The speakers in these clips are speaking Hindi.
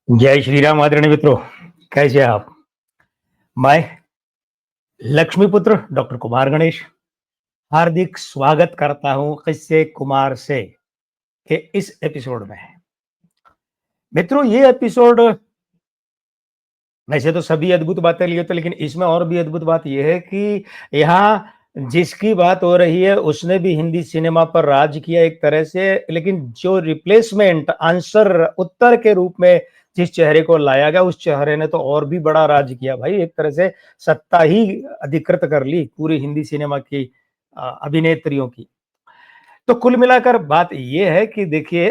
जय श्री राम आदरणीय मित्रों, कैसे हैं आप? मैं लक्ष्मीपुत्र डॉक्टर कुमार गणेश हार्दिक स्वागत करता हूं किस्से कुमार से के इस एपिसोड में। मित्रों, ये एपिसोड वैसे तो सभी अद्भुत बातें लिए थे, लेकिन इसमें और भी अद्भुत बात यह है कि यहाँ जिसकी बात हो रही है उसने भी हिंदी सिनेमा पर राज किया एक तरह से, लेकिन जो रिप्लेसमेंट आंसर उत्तर के रूप में जिस चेहरे को लाया गया उस चेहरे ने तो और भी बड़ा राज किया भाई। एक तरह से सत्ता ही अधिकृत कर ली पूरी हिंदी सिनेमा की अभिनेत्रियों की। तो कुल मिलाकर बात यह है कि देखिए,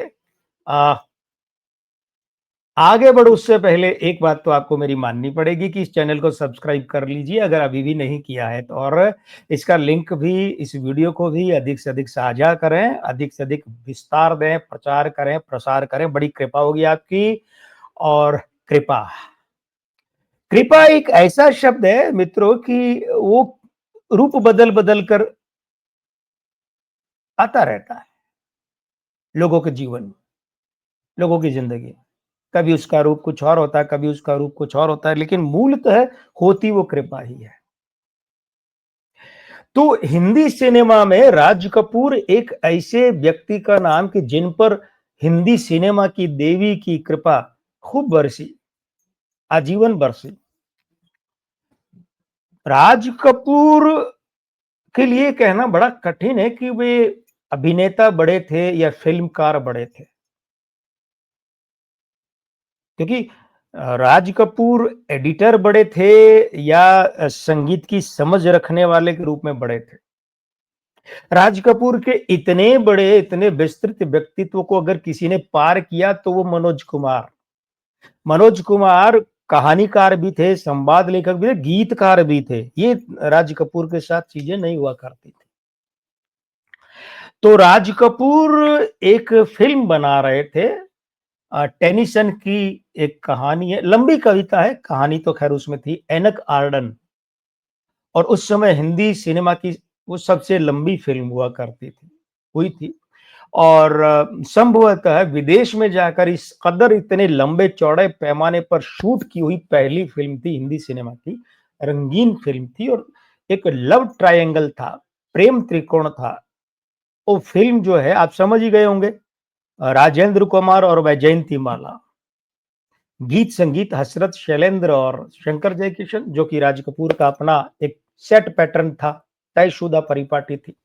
आगे बढ़ो उससे पहले एक बात तो आपको मेरी माननी पड़ेगी कि इस चैनल को सब्सक्राइब कर लीजिए अगर अभी भी नहीं किया है तो, और इसका लिंक भी, इस वीडियो को भी अधिक से अधिक साझा करें, अधिक से अधिक विस्तार दें, प्रचार करें, प्रसार करें, बड़ी कृपा होगी आपकी। और कृपा कृपा एक ऐसा शब्द है मित्रों कि वो रूप बदल बदल कर आता रहता है लोगों के जीवन में, लोगों की जिंदगी। कभी उसका रूप कुछ और होता है, कभी उसका रूप कुछ और होता है, लेकिन मूलतः होती वो कृपा ही है। तो हिंदी सिनेमा में राज कपूर एक ऐसे व्यक्ति का नाम कि जिन पर हिंदी सिनेमा की देवी की कृपा खूब बरसी, आजीवन बरसी। राज कपूर के लिए कहना बड़ा कठिन है कि वे अभिनेता बड़े थे या फिल्मकार बड़े थे, क्योंकि राज कपूर एडिटर बड़े थे या संगीत की समझ रखने वाले के रूप में बड़े थे। राज कपूर के इतने बड़े, इतने विस्तृत व्यक्तित्व को अगर किसी ने पार किया तो वो मनोज कुमार। मनोज कुमार कहानीकार भी थे, संवाद लेखक भी थे, गीतकार भी थे। ये राज कपूर के साथ चीजें नहीं हुआ करती थी। तो राज कपूर एक फिल्म बना रहे थे, टेनिसन की एक कहानी है, लंबी कविता है, कहानी तो खैर उसमें थी, एनक आर्डन। और उस समय हिंदी सिनेमा की वो सबसे लंबी फिल्म हुआ करती थी, हुई थी। और संभवतः विदेश में जाकर इस कदर इतने लंबे चौड़े पैमाने पर शूट की हुई पहली फिल्म थी हिंदी सिनेमा की, रंगीन फिल्म थी। और एक लव ट्रायंगल था, प्रेम त्रिकोण था। वो फिल्म जो है आप समझ ही गए होंगे, राजेंद्र कुमार और वैजयंती माला, गीत संगीत हसरत शैलेंद्र और शंकर जयकिशन, जो कि राज कपूर का अपना एक सेट पैटर्न था, तयशुदा परिपाटी थी।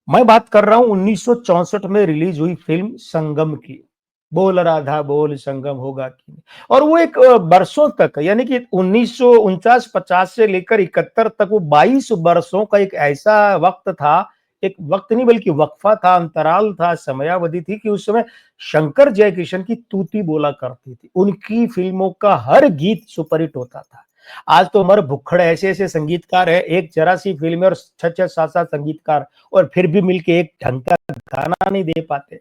मैं बात कर रहा हूं 1964 में रिलीज हुई फिल्म संगम की। बोल राधा बोल संगम होगा कि नहीं। और वो एक बरसों तक, यानी कि 1949-50 से लेकर 71 तक, वो 22 बरसों का एक ऐसा वक्त था, एक वक्त नहीं बल्कि वक्फा था, अंतराल था, समयावधि थी कि उस समय शंकर जयकिशन की तूती बोला करती थी। उनकी फिल्मों का हर गीत सुपरहिट होता था। आज तो मर भुक्खड़ ऐसे ऐसे संगीतकार है, एक जरा सी फिल्म है और 6-6, 7-7 संगीतकार, और फिर भी मिलके एक ढंग का गाना नहीं दे पाते।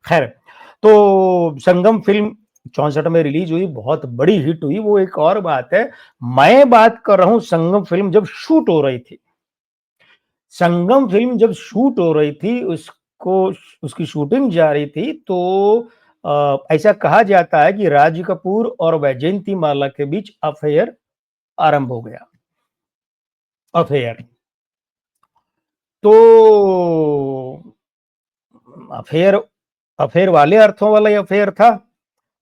खैर, तो संगम फिल्म 64 में रिलीज हुई, बहुत बड़ी हिट हुई, वो एक और बात है। मैं बात कर रहा हूं संगम फिल्म जब शूट हो रही थी, संगम फिल्म जब शूट हो रही थी, उसको उसकी शूटिंग जारी थी, तो ऐसा कहा जाता है कि राज कपूर और वैजयंती माला के बीच अफेयर आरंभ हो गया। अफेयर तो अफेयर अफेयर वाले अर्थों वाला ये अफेयर था।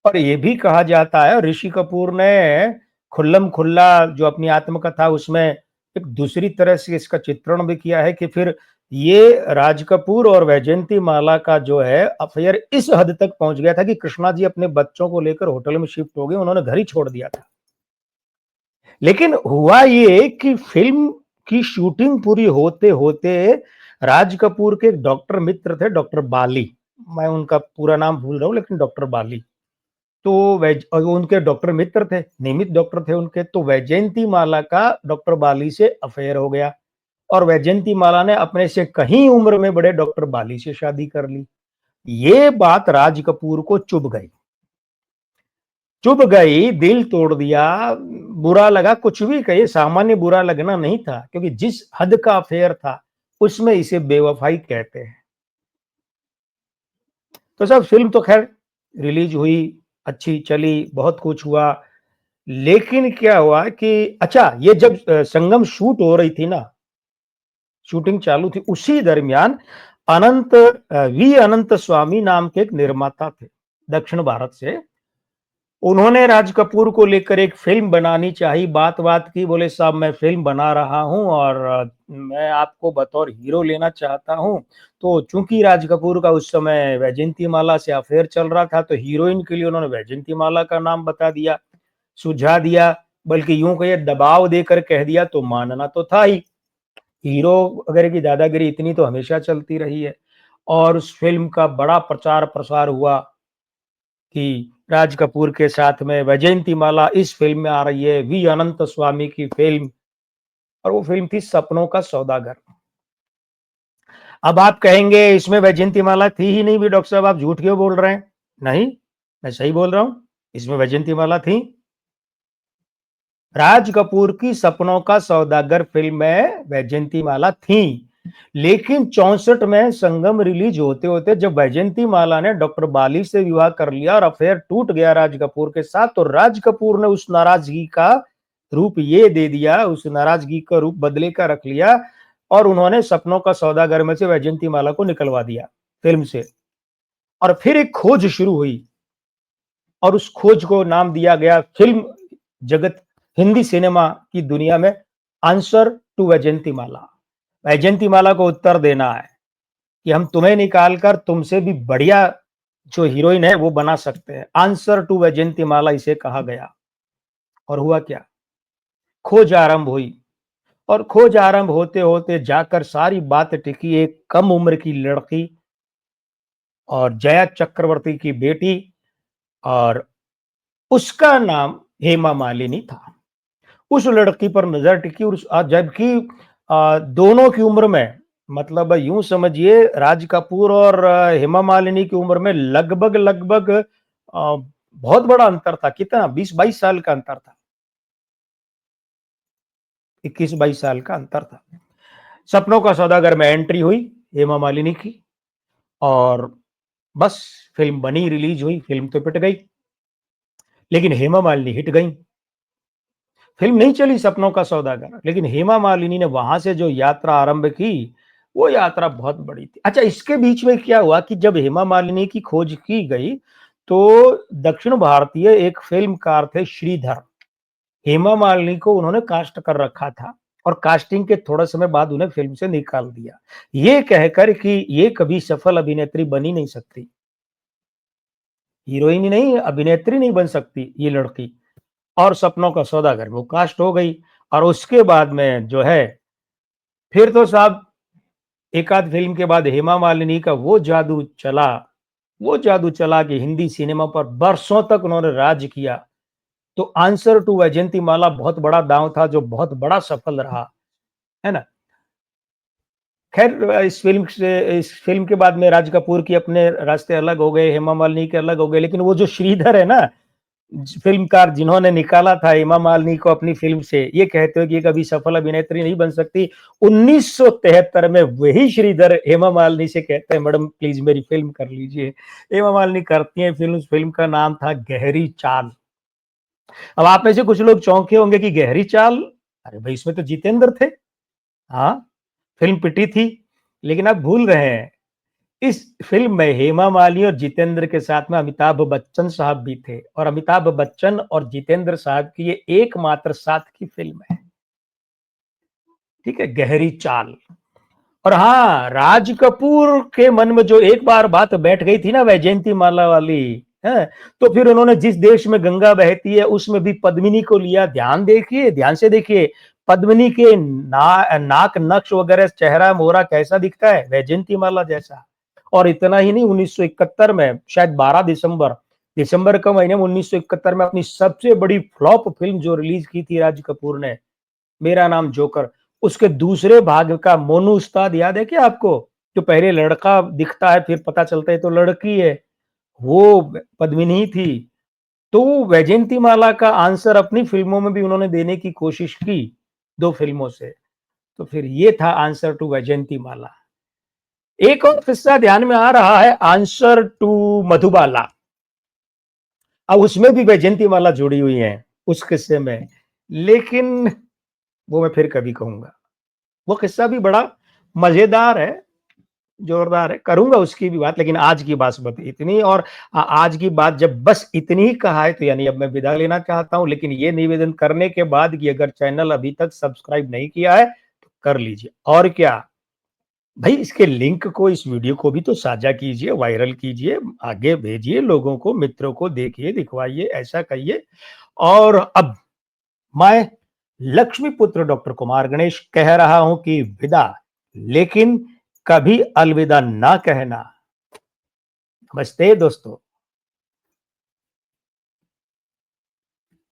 और ये भी कहा जाता है, ऋषि कपूर ने खुल्लम खुल्ला जो अपनी आत्मकथा उसमें एक दूसरी तरह से इसका चित्रण भी किया है कि फिर ये राज कपूर और वैजयंती माला का जो है अफेयर इस हद तक पहुंच गया था कि कृष्णा जी अपने बच्चों को लेकर होटल में शिफ्ट हो गए, उन्होंने घर ही छोड़ दिया था। लेकिन हुआ ये कि फिल्म की शूटिंग पूरी होते होते राज कपूर के एक डॉक्टर मित्र थे, डॉक्टर बाली, मैं उनका पूरा नाम भूल रहा हूं लेकिन डॉक्टर बाली, तो और वो उनके डॉक्टर मित्र थे, नियमित डॉक्टर थे उनके। तो वैजयंती माला का डॉक्टर बाली से अफेयर हो गया और वैजयंती माला ने अपने से कहीं उम्र में बड़े डॉक्टर बाली से शादी कर ली। ये बात राज कपूर को चुभ गई, चुभ गई, दिल तोड़ दिया, बुरा लगा। कुछ भी कहिए, सामान्य बुरा लगना नहीं था, क्योंकि जिस हद का अफेयर था उसमें इसे बेवफाई कहते हैं। तो सब फिल्म तो खैर रिलीज हुई, अच्छी चली, बहुत कुछ हुआ। लेकिन क्या हुआ कि अच्छा ये जब संगम शूट हो रही थी ना, शूटिंग चालू थी, उसी दरमियान वी अनंत स्वामी नाम के एक निर्माता थे, दक्षिण भारत से। उन्होंने राज कपूर को लेकर एक फ़िल्म बनानी चाही, बात-वात की, बोले साहब मैं फ़िल्म बना रहा हूँ और मैं आपको बतौर हीरो लेना चाहता हूँ। तो चूँकि राज कपूर का उस समय वैजयंतीमाला से अफ़ेयर चल रहा था, तो हीरोइन के लिए उन्होंने वैजयंतीमाला का नाम बता दिया, सुझा दिया, बल्कि यूँ कहिए दबाव देकर कह दिया तो मानना तो था ही। हीरो वगैरह की दादागिरी इतनी तो हमेशा चलती रही है और उस फ़िल्म का बड़ा प्रचार-प्रसार हुआ कि राज कपूर के साथ में वैजयंतीमाला इस फ़िल्म में आ रही है, वी अनंत स्वामी की फ़िल्म और वो फ़िल्म थी सपनों का सौदागर। अब आप कहेंगे इसमें वैजयंतीमाला थी ही नहीं भी डॉक्टर साहब आप झूठ क्यों बोल रहे हैं? नहीं, मैं सही बोल रहा हूँ, इसमें वैजयंतीमाला थी। राज कपूर की सपनों का सौदागर फ़िल्म में वैजयंतीमाला थी। लेकिन 64 में संगम रिलीज होते-होते जब वैजयंतीमाला ने डॉक्टर बाली से विवाह कर लिया और अफेयर टूट गया राज कपूर के साथ, तो राज कपूर ने उस नाराज़गी का रूप ये दे दिया, उस नाराज़गी का रूप बदले का रख लिया और उन्होंने सपनों का सौदागर में से वैजयंतीमाला को निकलवा दिया फ़िल्म से। और फिर एक खोज शुरू हुई और उस खोज को नाम दिया गया फ़िल्म जगत हिंदी सिनेमा की दुनिया में आंसर टू वैजयंतीमाला। वैजयंतीमाला को उत्तर देना है कि हम तुम्हें निकाल कर तुमसे भी बढ़िया जो हीरोइन है वो बना सकते हैं। आंसर टू वैजयंतीमाला इसे कहा गया। और हुआ क्या? खोज आरंभ हुई और खोज आरंभ होते-होते जाकर सारी बात टिकी एक कम उम्र की लड़की और जया चक्रवर्ती की बेटी और उसका नाम हेमा मालिनी था। उस लड़की पर नज़र टिकी और जबकि दोनों की उम्र में मतलब यूँ समझिए राज कपूर और हेमा मालिनी की उम्र में लगभग-लगभग बहुत बड़ा अंतर था। कितना 20-22 साल का अंतर था। 21-22 साल का अंतर था। सपनों का सौदागर में एंट्री हुई हेमा मालिनी की और बस फ़िल्म बनी, रिलीज़ हुई, फ़िल्म तो पिट गई। लेकिन हेमा मालिनी हिट गईं। फ़िल्म नहीं चली सपनों का सौदागर, लेकिन हेमा मालिनी ने वहाँ से जो यात्रा आरंभ की, वो यात्रा बहुत बड़ी थी। अच्छा इसके बीच में क्या हुआ कि जब हेमा मालिनी की खोज की गई, तो दक्षिण भारतीय एक फ़िल्मकार थे श्रीधर, हेमा मालिनी को उन्होंने कास्ट कर रखा था और कास्टिंग के थोड़ा समय बाद उन्हें फ़िल्म से निकाल दिया। ये कहकर कि ये कभी सफल अभिनेत्री बन ही नहीं सकती, हीरोइन ही नहीं, अभिनेत्री नहीं बन सकती ये लड़की। और सपनों का सौदागर वो कास्ट हो गई और उसके बाद में जो है फिर तो साहब एक आध फ़िल्म के बाद हेमा मालिनी का वो जादू चला कि हिंदी सिनेमा पर बरसों तक उन्होंने राज किया। तो आंसर टू वैजयंतीमाला बहुत बड़ा दाँव था जो बहुत बड़ा सफल रहा, है ना? ख़ैर इस फ़िल्म के बाद में राज कपूर की अपने रास्ते अलग हो गए, हेमा मालिनी के अलग हो गए, लेकिन वो जो श्रीधर है ना फ़िल्मकार जिन्होंने निकाला था हेमा मालिनी को अपनी फ़िल्म से, ये कहते हुए कि ये कभी सफल अभिनेत्री नहीं बन सकती। 1973 में वही श्रीधर हेमा मालिनी से कहते हैं, "मैडम प्लीज़ मेरी फ़िल्म कर लीजिए।" हेमा मालिनी करती हैं फ़िल्म, उस फ़िल्म का नाम था गहरी चाल। अब आप में से कुछ लोग चौंके होंगे कि गहरी चाल, अरे भई इसमें तो जितेंद्र थे। हाँ, फ़िल्म पिटी थी, लेकिन आप भूल रहे हैं इस फ़िल्म में हेमा मालिनी और जितेंद्र के साथ में अमिताभ बच्चन साहब भी थे और अमिताभ बच्चन और जितेंद्र साहब की ये एकमात्र साथ की फ़िल्म है। ठीक है? गहरी चाल। और हाँ, राज कपूर के मन में जो एक बार बात बैठ गई थी ना वैजयंतीमाला वाली, हैं? तो फिर उन्होंने जिस देश में गंगा बहती है उसमें भी पद्मिनी को लिया। ध्यान से देखिए, पद्मिनी के नाक नक्श वगैरह चेहरा मोहरा कैसा दिखता है? वैजयंतीमाला जैसा। और इतना ही नहीं 1971 में शायद 12 दिसंबर के महीने में 1971 में अपनी सबसे बड़ी फ्लॉप फ़िल्म जो रिलीज़ की थी राज कपूर ने, मेरा नाम जोकर, उसके दूसरे भाग का मोनू उस्ताद याद है क्या आपको? जो पहले लड़का दिखता है फिर पता चलता है तो लड़की है, वो पद्मिनी थी। तो वैजयंतीमाला का आंसर अपनी फ़िल्मों में भी उन्होंने देने की कोशिश की, 2 फ़िल्मों से। तो फिर ये था आंसर टू वैजयंतीमाला। एक और किस्सा ध्यान में आ रहा है आंसर टू मधुबाला। अब उसमें भी वैजयंतीमाला जुड़ी हुई हैं, उस किस्से में। लेकिन वो मैं फिर कभी कहूँगा। वो किस्सा भी बड़ा मज़ेदार है, जोरदार है, करूँगा उसकी भी बात, लेकिन आज की बात इतनी। और आज की बात जब बस इतनी ही कहा है, तो यानी अब मैं विदा लेना चाहता हूँ, लेकिन ये निवेदन करने के बाद कि अगर चैनल अभी तक सब्सक्राइब नहीं किया है, तो कर लीजिए। और क्या, भाई इसके लिंक को, इस वीडियो को भी तो साझा कीजिए, वायरल कीजिए, आगे भेजिए लोगों को, मित्रों को, देखिए, दिखवाइए, ऐसा कहिए। और अब मैं लक्ष्मीपुत्र डॉक्टर कुमार गणेश कह रहा हूं कि विदा, लेकिन कभी अलविदा ना कहना। नमस्ते दोस्तों।